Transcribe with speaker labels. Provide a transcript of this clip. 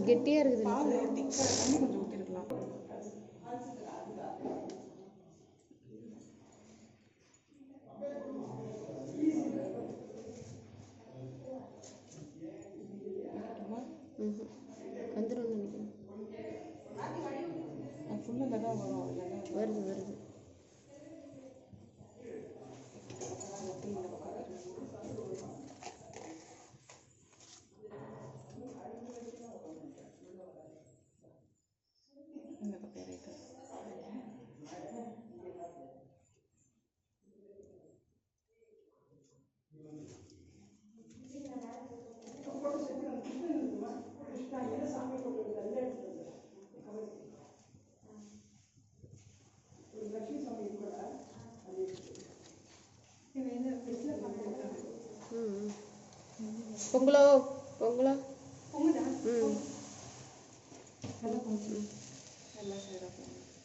Speaker 1: கெட்டியாக இருக்குது.
Speaker 2: பால் திக்காக தண்ணி கொஞ்சம் ஊற்றிருக்கலாம்.
Speaker 1: வந்துடும் நினைக்கிறேன்.
Speaker 2: ஃபுல்லாக தான் வரும்.
Speaker 1: வருது வருது.
Speaker 2: இந்த பக்கம் இருக்கு.
Speaker 1: பொங்கலோ பொங்கலோ
Speaker 2: பொங்குதா? நல்லா பொங்கு. நல்லா செய்கிறோம்.